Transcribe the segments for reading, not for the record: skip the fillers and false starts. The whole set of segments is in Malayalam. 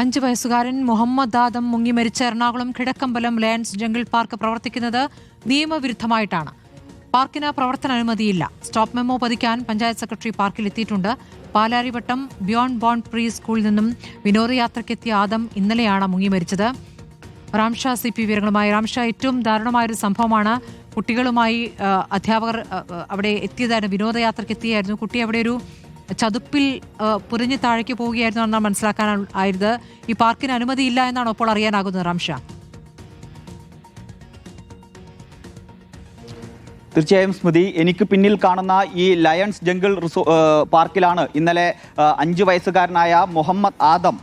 5 വയസ്സുകാരൻ മുഹമ്മദ് ആദം മുങ്ങി മരിച്ച Ernakulam Kizhakkambalam lions jungle park പ്രവർത്തിക്കുന്നത് നിയമവിരുദ്ധമായിട്ടാണ്. പാർക്കിന് പ്രവർത്തനാനുമതിയില്ല. സ്റ്റോപ്പ് മെമ്മോ പതിക്കാൻ പഞ്ചായത്ത് സെക്രട്ടറി പാർക്കിൽ എത്തിയിട്ടുണ്ട്. പാലാരിവട്ടം ബിയോണ്ട് ബോണ്ട് പ്രീ സ്കൂളിൽ നിന്നും വിനോദയാത്രയ്ക്കെത്തിയ ആദം ഇന്നലെയാണ് മുങ്ങി മരിച്ചത്. രാംഷാ CP വിവരങ്ങളുമായി. രാംഷാ, ഏറ്റവും ദാരുണമായൊരു സംഭവമാണ്. കുട്ടികളുമായി അധ്യാപകർ അവിടെ എത്തിയതായിരുന്നു, വിനോദയാത്രയ്ക്ക് എത്തിയായിരുന്നു. കുട്ടി അവിടെ ഒരു ചതുപ്പിൽ പുരഞ്ഞ് താഴേക്ക് പോവുകയായിരുന്നു എന്നാണ് മനസ്സിലാക്കാനായത്. ഈ പാർക്കിന് അനുമതിയില്ല എന്നാണ് ഇപ്പോൾ അറിയാനാകുന്നത്. രാംഷാ, തീർച്ചയായും സ്മൃതി, എനിക്ക് പിന്നിൽ കാണുന്ന ഈ ലയൺസ് ജംഗിൾ പാർക്കിലാണ് ഇന്നലെ 5 വയസ്സുകാരനായ മുഹമ്മദ് ആദം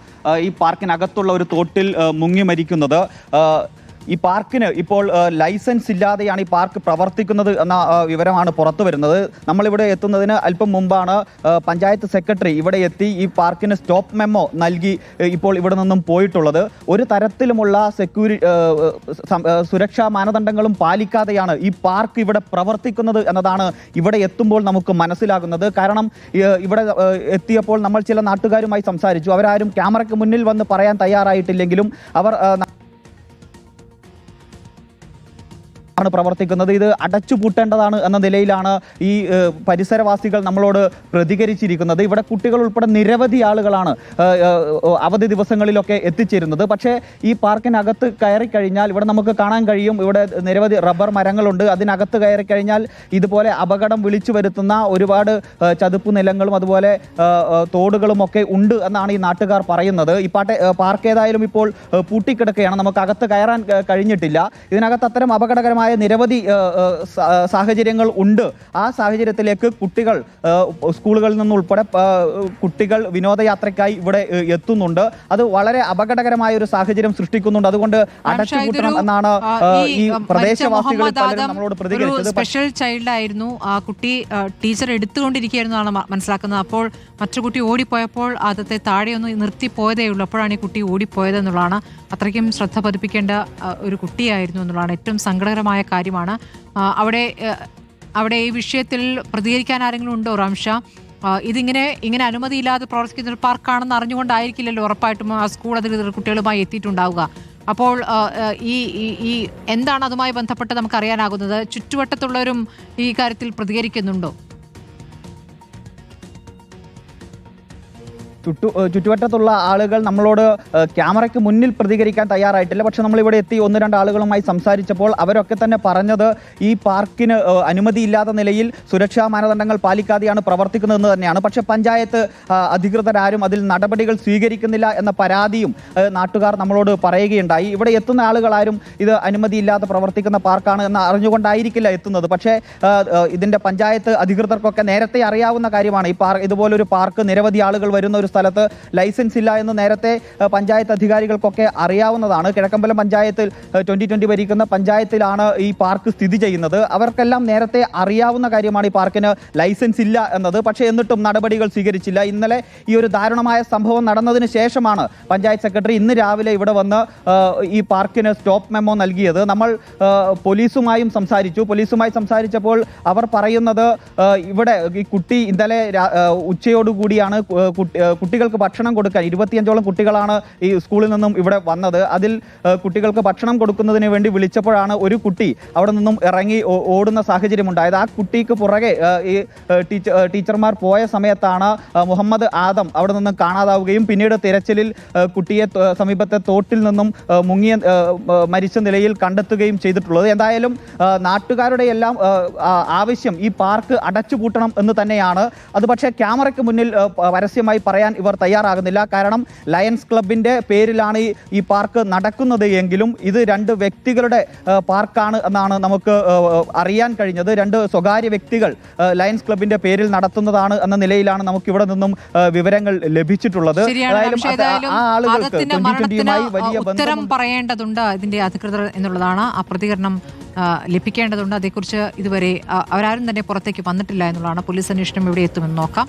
ഈ പാർക്കിനകത്തുള്ള ഒരു തോട്ടിൽ മുങ്ങി മരിക്കുന്നത്. ഈ പാർക്കിന് ഇപ്പോൾ ലൈസൻസ് ഇല്ലാതെയാണ് ഈ പാർക്ക് പ്രവർത്തിക്കുന്നത് എന്ന വിവരമാണ് പുറത്തു വരുന്നത്. നമ്മളിവിടെ എത്തുന്നതിന് അല്പം മുമ്പാണ് പഞ്ചായത്ത് സെക്രട്ടറി ഇവിടെ എത്തി ഈ പാർക്കിന് സ്റ്റോപ്പ് മെമ്മോ നൽകി ഇപ്പോൾ ഇവിടെ നിന്നും പോയിട്ടുള്ളത്. ഒരു തരത്തിലുമുള്ള സുരക്ഷാ മാനദണ്ഡങ്ങളും പാലിക്കാതെയാണ് ഈ പാർക്ക് ഇവിടെ പ്രവർത്തിക്കുന്നത് എന്നതാണ് ഇവിടെ എത്തുമ്പോൾ നമുക്ക് മനസ്സിലാകുന്നത്. കാരണം ഇവിടെ എത്തിയപ്പോൾ നമ്മൾ ചില നാട്ടുകാരുമായി സംസാരിച്ചു. അവരാരും ക്യാമറയ്ക്ക് മുന്നിൽ വന്ന് പറയാൻ തയ്യാറായിട്ടില്ലെങ്കിലും അവർ ആണ് പ്രവർത്തിക്കുന്നത്, ഇത് അടച്ചുപൂട്ടേണ്ടതാണ് എന്ന നിലയിലാണ് ഈ പരിസരവാസികൾ നമ്മളോട് പ്രതികരിച്ചിരിക്കുന്നത്. ഇവിടെ കുട്ടികൾ ഉൾപ്പെടെ നിരവധി ആളുകളാണ് അവധി ദിവസങ്ങളിലൊക്കെ എത്തിച്ചേരുന്നത്. പക്ഷേ ഈ പാർക്കിനകത്ത് കയറി കഴിഞ്ഞാൽ ഇവിടെ നമുക്ക് കാണാൻ കഴിയും, ഇവിടെ നിരവധി റബ്ബർ മരങ്ങളുണ്ട്. അതിനകത്ത് കയറി കഴിഞ്ഞാൽ ഇതുപോലെ അപകടം വിളിച്ചു വരുത്തുന്ന ഒരുപാട് ചതുപ്പ് നിലങ്ങളും അതുപോലെ തോടുകളും ഒക്കെ ഉണ്ട് എന്നാണ് ഈ നാട്ടുകാർ പറയുന്നത്. ഈ പാർക്ക് ഏതായാലും ഇപ്പോൾ പൂട്ടിക്കിടക്കുകയാണ്, നമുക്ക് അകത്ത് കയറാൻ കഴിഞ്ഞിട്ടില്ല. ഇതിനകത്ത് അത്തരം അപകടകരമായ നിരവധി സാഹചര്യങ്ങൾ ഉണ്ട്. ആ സാഹചര്യത്തിലേക്ക് കുട്ടികൾ സ്കൂളുകളിൽ നിന്നുൾപ്പെടെ കുട്ടികൾ വിനോദയാത്രയ്ക്കായി ഇവിടെ എത്തുന്നുണ്ട്. അത് വളരെ അപകടകരമായ ഒരു സാഹചര്യം സൃഷ്ടിക്കുന്നുണ്ട്. അതുകൊണ്ട് അടച്ചുപൂട്ടണം എന്നാണ് ഈ പ്രദേശവാസികൾ നമ്മളോട് പ്രതികരിച്ചത്. സ്പെഷ്യൽ ചൈൽഡ് ആയിരുന്നു ആ കുട്ടി, ടീച്ചർ എടുത്തുകൊണ്ടിരിക്കുകയായിരുന്നു എന്നാണ് മനസ്സിലാക്കുന്നത്. അപ്പോൾ മറ്റു കുട്ടി ഓടിപ്പോയപ്പോൾ ആദ്യത്തെ താഴെ ഒന്ന് നിർത്തിപ്പോയതേ ഉള്ളൂ. അപ്പോഴാണ് ഈ കുട്ടി ഓടിപ്പോയതെന്നുള്ളതാണ്. അത്രയ്ക്കും ശ്രദ്ധ പതിപ്പിക്കേണ്ട ഒരു കുട്ടിയായിരുന്നു എന്നുള്ളതാണ് ഏറ്റവും സങ്കടകരമായ കാര്യമാണ്. അവിടെ ഈ വിഷയത്തിൽ പ്രതികരിക്കാൻ ആരെങ്കിലും ഉണ്ടോ രാംഷാ? ഇങ്ങനെ അനുമതിയില്ലാതെ പ്രവർത്തിക്കുന്ന ഒരു പാർക്കാണെന്ന് അറിഞ്ഞുകൊണ്ടായിരിക്കില്ലല്ലോ ഉറപ്പായിട്ടും ആ സ്കൂൾ അധികൃതർ കുട്ടികളുമായി എത്തിയിട്ടുണ്ടാവുക. അപ്പോൾ ഈ എന്താണ് അതുമായി ബന്ധപ്പെട്ട് നമുക്ക് അറിയാനാകുന്നത്? ചുറ്റുവട്ടത്തുള്ളവരും ഈ കാര്യത്തിൽ പ്രതികരിക്കുന്നുണ്ടോ? ചുറ്റുവട്ടത്തുള്ള ആളുകൾ നമ്മളോട് ക്യാമറയ്ക്ക് മുന്നിൽ പ്രതികരിക്കാൻ തയ്യാറായിട്ടില്ല. പക്ഷെ നമ്മളിവിടെ എത്തി 1-2 ആളുകളുമായി സംസാരിച്ചപ്പോൾ അവരൊക്കെ തന്നെ പറഞ്ഞത് ഈ പാർക്കിന് അനുമതിയില്ലാത്ത നിലയിൽ സുരക്ഷാ മാനദണ്ഡങ്ങൾ പാലിക്കാതെയാണ് പ്രവർത്തിക്കുന്നതെന്ന് തന്നെയാണ്. പക്ഷെ പഞ്ചായത്ത് അധികൃതരാരും അതിൽ നടപടികൾ സ്വീകരിക്കുന്നില്ല എന്ന പരാതിയും നാട്ടുകാർ നമ്മളോട് പറയുകയുണ്ടായി. ഇവിടെ എത്തുന്ന ആളുകളാരും ഇത് അനുമതിയില്ലാതെ പ്രവർത്തിക്കുന്ന പാർക്കാണ് എന്ന് അറിഞ്ഞുകൊണ്ടായിരിക്കില്ല എത്തുന്നത്. പക്ഷേ ഇതിൻ്റെ പഞ്ചായത്ത് അധികൃതർക്കൊക്കെ നേരത്തെ അറിയാവുന്ന കാര്യമാണ്. ഈ ഇതുപോലൊരു പാർക്ക് നിരവധി ആളുകൾ വരുന്ന ഒരു സ്ഥലത്ത് ലൈസൻസ് ഇല്ല എന്ന് നേരത്തെ പഞ്ചായത്ത് അധികാരികൾക്കൊക്കെ അറിയാവുന്നതാണ്. കിഴക്കമ്പലം പഞ്ചായത്തിൽ 2020 ഭരിക്കുന്ന പഞ്ചായത്തിലാണ് ഈ പാർക്ക് സ്ഥിതി ചെയ്യുന്നത്. അവർക്കെല്ലാം നേരത്തെ അറിയാവുന്ന കാര്യമാണ് ഈ പാർക്കിന് ലൈസൻസ് ഇല്ല എന്നത്. പക്ഷേ എന്നിട്ടും നടപടികൾ സ്വീകരിച്ചില്ല. ഇന്നലെ ഈ ഒരു ദാരുണമായ സംഭവം നടന്നതിന് ശേഷമാണ് പഞ്ചായത്ത് സെക്രട്ടറി ഇന്ന് രാവിലെ ഇവിടെ വന്ന് ഈ പാർക്കിന് സ്റ്റോപ്പ് മെമ്മോ നൽകിയത്. നമ്മൾ പോലീസുമായി സംസാരിച്ചപ്പോൾ അവർ പറയുന്നത് ഇവിടെ ഈ കുട്ടി ഇന്നലെ ഉച്ചയോടുകൂടിയാണ് കുട്ടികൾക്ക് ഭക്ഷണം കൊടുക്കാൻ 25ഓളം കുട്ടികളാണ് ഈ സ്കൂളിൽ നിന്നും ഇവിടെ വന്നത്. അതിൽ കുട്ടികൾക്ക് ഭക്ഷണം കൊടുക്കുന്നതിന് വേണ്ടി വിളിച്ചപ്പോഴാണ് ഒരു കുട്ടി അവിടെ നിന്നും ഇറങ്ങി ഓടുന്ന സാഹചര്യം ഉണ്ടായത്. ആ കുട്ടിക്ക് പുറകെ ഈ ടീച്ചർമാർ പോയ സമയത്താണ് മുഹമ്മദ് ആദം അവിടെ നിന്നും കാണാതാവുകയും പിന്നീട് തിരച്ചിലിൽ കുട്ടിയെ സമീപത്തെ തോട്ടിൽ നിന്നും മരിച്ച നിലയിൽ കണ്ടെത്തുകയും ചെയ്തിട്ടുള്ളത്. എന്തായാലും നാട്ടുകാരുടെ എല്ലാം ആവശ്യം ഈ പാർക്ക് അടച്ചുപൂട്ടണം എന്ന് തന്നെയാണ്. അത് പക്ഷേ ക്യാമറയ്ക്ക് മുന്നിൽ പരസ്യമായി പറയാൻ ഇവർ തയ്യാറാകുന്നില്ല. കാരണം ലയൺസ് ക്ലബിന്റെ പേരിലാണ് ഈ പാർക്ക് നടക്കുന്നത് എങ്കിലും ഇത് 2 വ്യക്തികളുടെ പാർക്കാണ് എന്നാണ് നമുക്ക് അറിയാൻ കഴിഞ്ഞത്. 2 സ്വകാര്യ വ്യക്തികൾ ലയൺസ് ക്ലബിന്റെ പേരിൽ നടത്തുന്നതാണ് എന്ന നിലയിലാണ് നമുക്ക് ഇവിടെ നിന്നും വിവരങ്ങൾ ലഭിച്ചിട്ടുള്ളത്. ആ ആളുകൾക്ക് ഉത്തരം പറയേണ്ടതുണ്ട് ഇതിന്റെ അധികൃതർ എന്നുള്ളതാണ്. ആ പ്രതികരണം ലഭിക്കേണ്ടതുണ്ട്. അതേക്കുറിച്ച് ഇതുവരെ അവരാരും തന്നെ പുറത്തേക്ക് വന്നിട്ടില്ല എന്നുള്ളതാണ്. പോലീസ് അന്വേഷണം എവിടെ എത്തുമെന്ന് നോക്കാം.